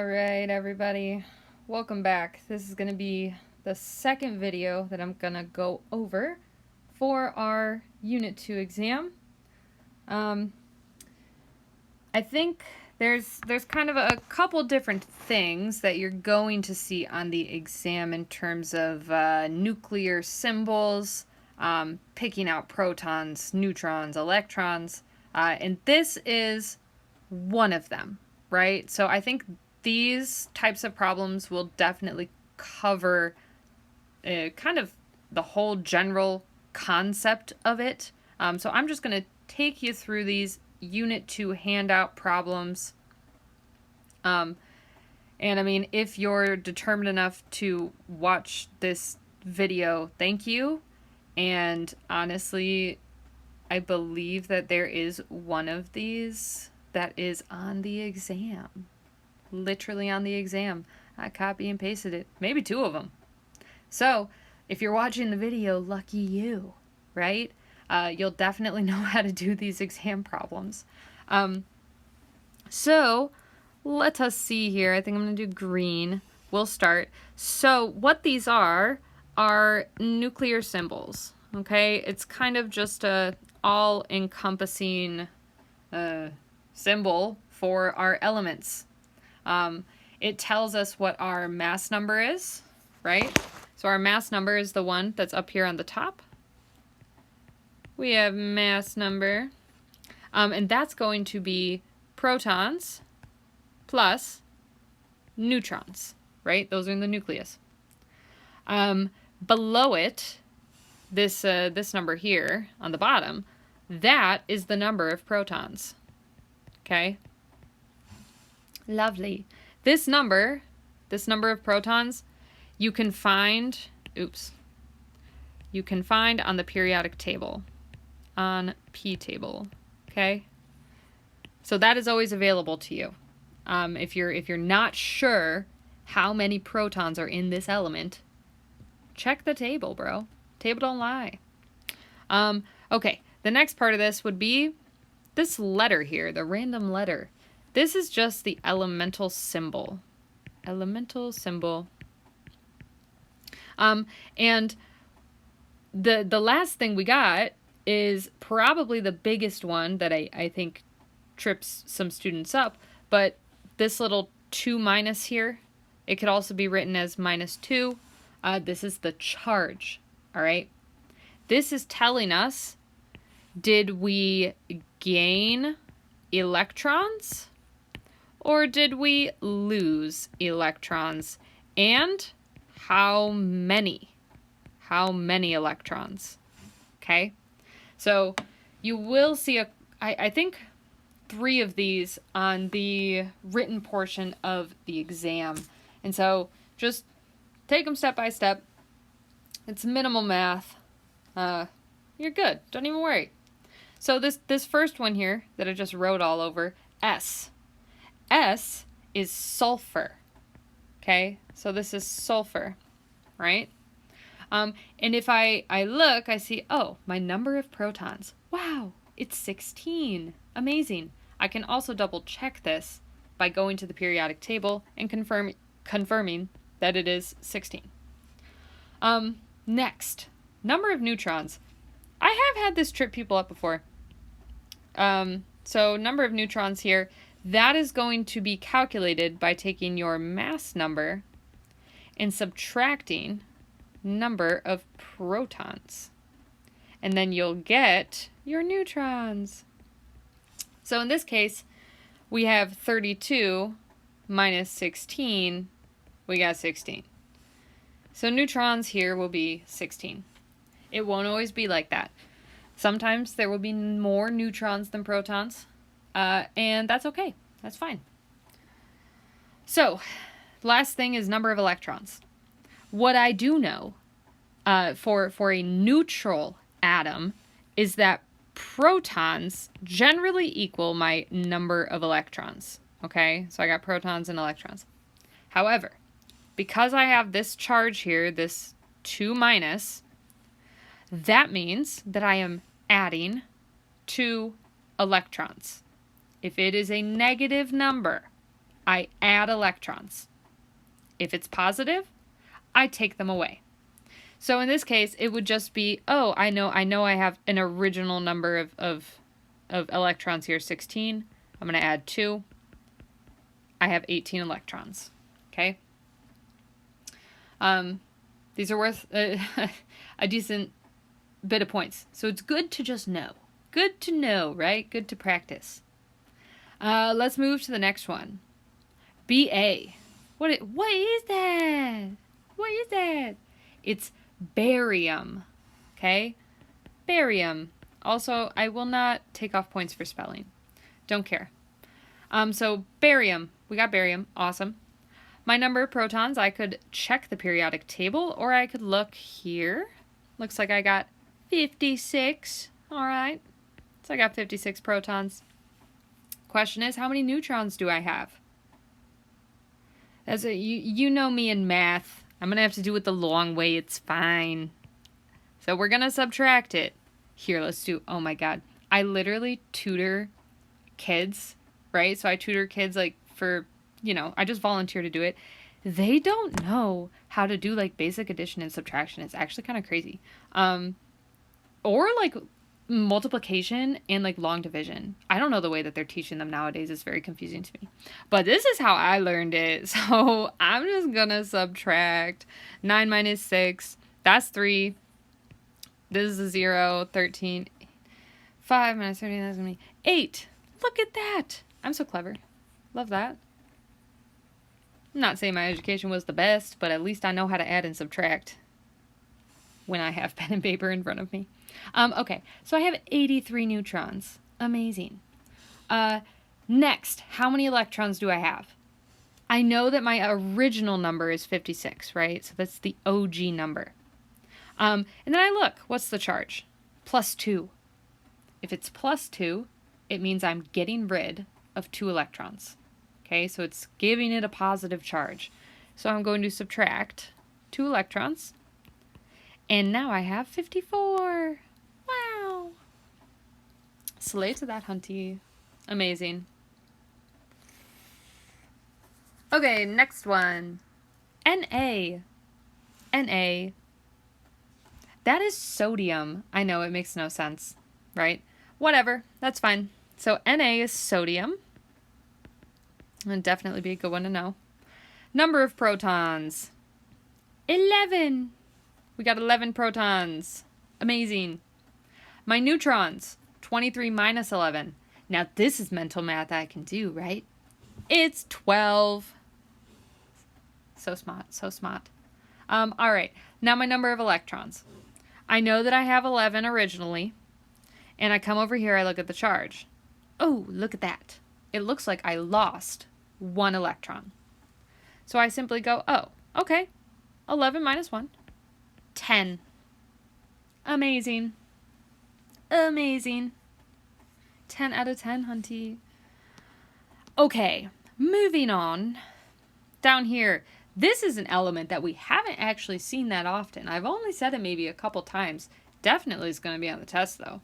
All right, everybody, welcome back. This is going to be the second video that I'm going to go over for our Unit 2 exam. I think there's kind of a couple different things that you're going to see on the exam in terms of nuclear symbols, picking out protons, neutrons, electrons, and this is one of them, right? So I think these types of problems will definitely cover kind of the whole general concept of it. So I'm just going to take you through these Unit 2 handout problems. And I mean, if you're determined enough to watch this video, thank you. And honestly, I believe that there is one of these that is on the exam. Literally on the exam. I copy and pasted it. Maybe two of them. So, if you're watching the video, lucky you, right? You'll definitely know how to do these exam problems. So, let us see here. I think I'm going to do green. We'll start. So, what these are nuclear symbols, okay? It's kind of just a all-encompassing symbol for our elements. It tells us what our mass number is, right? So our mass number is the one that's up here on the top. We have mass number, and that's going to be protons plus neutrons, right? Those are in the nucleus. Below it, this number here on the bottom, that is the number of protons, okay? Lovely. This number of protons, you can find on the periodic table, on P table, okay? So that is always available to you. If you're not sure how many protons are in this element, check the table, bro. Table don't lie. Okay, the next part of this would be this letter here, the random letter. This is just the elemental symbol. Elemental symbol. And the last thing we got is probably the biggest one that I think trips some students up, but this little 2 minus here, it could also be written as -2. This is the charge, all right? This is telling us, did we gain electrons? Or did we lose electrons? And how many? How many electrons? Okay? So you will see, I think, 3 of these on the written portion of the exam. And so just take them step by step. It's minimal math. You're good. Don't even worry. So this first one here that I just wrote all over, S. S is sulfur, okay? So this is sulfur, right? And if I look, I see, oh, my number of protons. Wow, it's 16. Amazing. I can also double check this by going to the periodic table and confirming that it is 16. Next, number of neutrons. I have had this trip people up before. So number of neutrons here, that is going to be calculated by taking your mass number and subtracting number of protons. And then you'll get your neutrons. So in this case, we have 32 minus 16, we got 16. So neutrons here will be 16. It won't always be like that. Sometimes there will be more neutrons than protons. And that's okay. That's fine. So, last thing is number of electrons. What I do know for a neutral atom is that protons generally equal my number of electrons. Okay? So I got protons and electrons. However, because I have this charge here, this 2 minus, that means that I am adding 2 electrons. If it is a negative number, I add electrons. If it's positive, I take them away. So in this case, it would just be, oh, I know I have an original number of electrons here, 16. I'm going to add 2. I have 18 electrons. Okay? These are worth a decent bit of points. So it's good to just know. Good to know, right? Good to practice. Let's move to the next one. Ba. What is that? What is that? It's barium. Okay? Barium. Also, I will not take off points for spelling. Don't care. So barium. We got barium. Awesome. My number of protons, I could check the periodic table, or I could look here. Looks like I got 56. All right. So I got 56 protons. Question is, how many neutrons do I have? You know me in math. I'm going to have to do it the long way. It's fine. So we're going to subtract it. Here, let's do, oh my God. I literally tutor kids, right? So I tutor kids like for, I just volunteer to do it. They don't know how to do like basic addition and subtraction. It's actually kind of crazy. Or like multiplication and like long division. I don't know the way that they're teaching them nowadays. It's very confusing to me. But this is how I learned it. So I'm just gonna subtract 9 minus 6. That's 3. This is a 0. 13. 5 minus 13. That's gonna be 8. Look at that. I'm so clever. Love that. I'm not saying my education was the best, but at least I know how to add and subtract when I have pen and paper in front of me. Okay, so I have 83 neutrons. Amazing. Next, how many electrons do I have? I know that my original number is 56, right? So that's the OG number. And then I look, what's the charge? +2. If it's +2, it means I'm getting rid of 2 electrons. Okay, so it's giving it a positive charge. So I'm going to subtract 2 electrons. And now I have 54. Wow. Slay to that, hunty. Amazing. Okay, next one. Na. Na. That is sodium. I know, it makes no sense, right? Whatever, that's fine. So Na is sodium. That'd definitely be a good one to know. Number of protons. 11. We got 11 protons. Amazing. My neutrons. 23 minus 11. Now this is mental math I can do, right? It's 12. So smart, so smart. All right. Now my number of electrons. I know that I have 11 originally. And I come over here, I look at the charge. Oh, look at that. It looks like I lost 1 electron. So I simply go, oh, okay. 11 minus 1. 10. Amazing. Amazing. 10 out of 10, hunty. Okay, moving on. Down here, this is an element that we haven't actually seen that often. I've only said it maybe a couple times. Definitely is going to be on the test, though.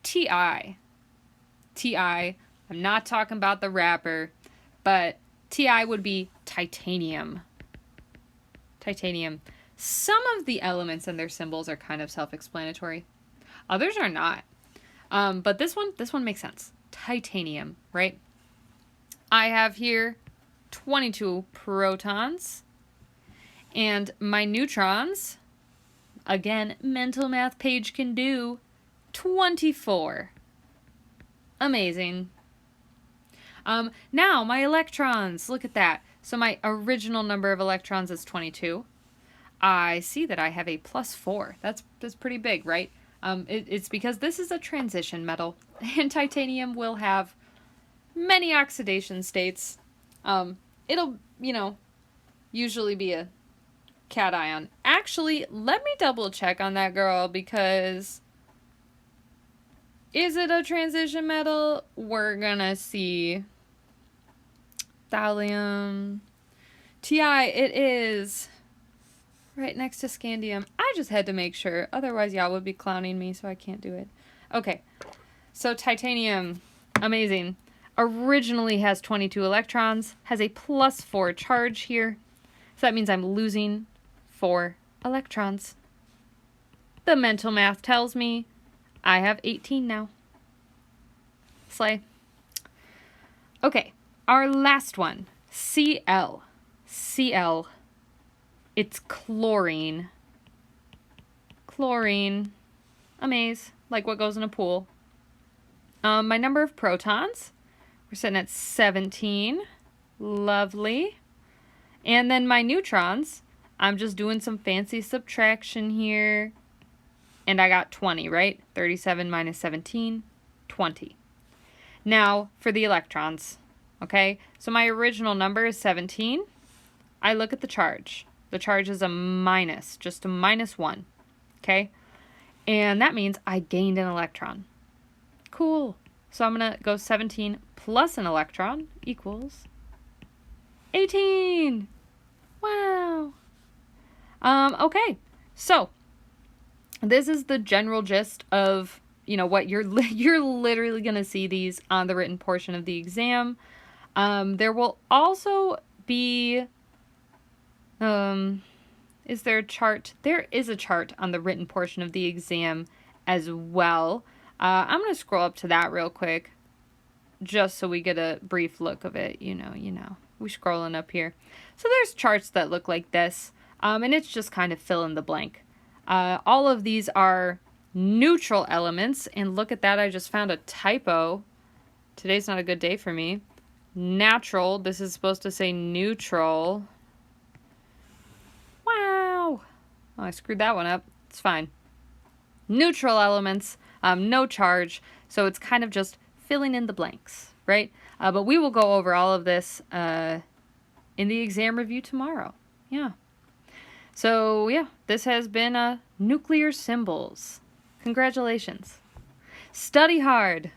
Ti. Ti. I'm not talking about the rapper, but Ti would be titanium. Titanium. Some of the elements and their symbols are kind of self-explanatory. Others are not. But this one makes sense. Titanium, right? I have here 22 protons. And my neutrons, again, mental math page can do, 24. Amazing. Now, my electrons, look at that. So my original number of electrons is 22. I see that I have a +4. That's pretty big, right? It's because this is a transition metal, and titanium will have many oxidation states. It'll, usually be a cation. Actually, let me double check on that girl, because is it a transition metal? We're gonna see. Thallium. Ti, it is. Right next to scandium. I just had to make sure. Otherwise, y'all would be clowning me, so I can't do it. Okay. So, titanium. Amazing. originally has 22 electrons, has a +4 charge here. So that means I'm losing 4 electrons. The mental math tells me I have 18 now. Slay. Okay, our last one, Cl. Cl. It's chlorine. Chlorine. Amaze, like what goes in a pool. My number of protons, we're sitting at 17. Lovely. And then my neutrons, I'm just doing some fancy subtraction here. And I got 20, right? 37 minus 17, 20. Now, for the electrons, okay? So my original number is 17. I look at the charge. The charge is a minus, just a -1, okay? And that means I gained an electron. Cool. So I'm going to go 17 plus an electron equals 18. Wow. Okay. So this is the general gist of, what you're literally going to see these on the written portion of the exam. There will also be, is there a chart? There is a chart on the written portion of the exam as well. I'm going to scroll up to that real quick just so we get a brief look of it. We're scrolling up here. So there's charts that look like this, and it's just kind of fill in the blank. All of these are neutral elements, and look at that, I just found a typo. Today's not a good day for me. Natural, this is supposed to say neutral. Wow. Oh, I screwed that one up. It's fine. Neutral elements, no charge, so it's kind of just filling in the blanks, right? But we will go over all of this in the exam review tomorrow. Yeah. So, yeah, this has been nuclear symbols. Congratulations. Study hard.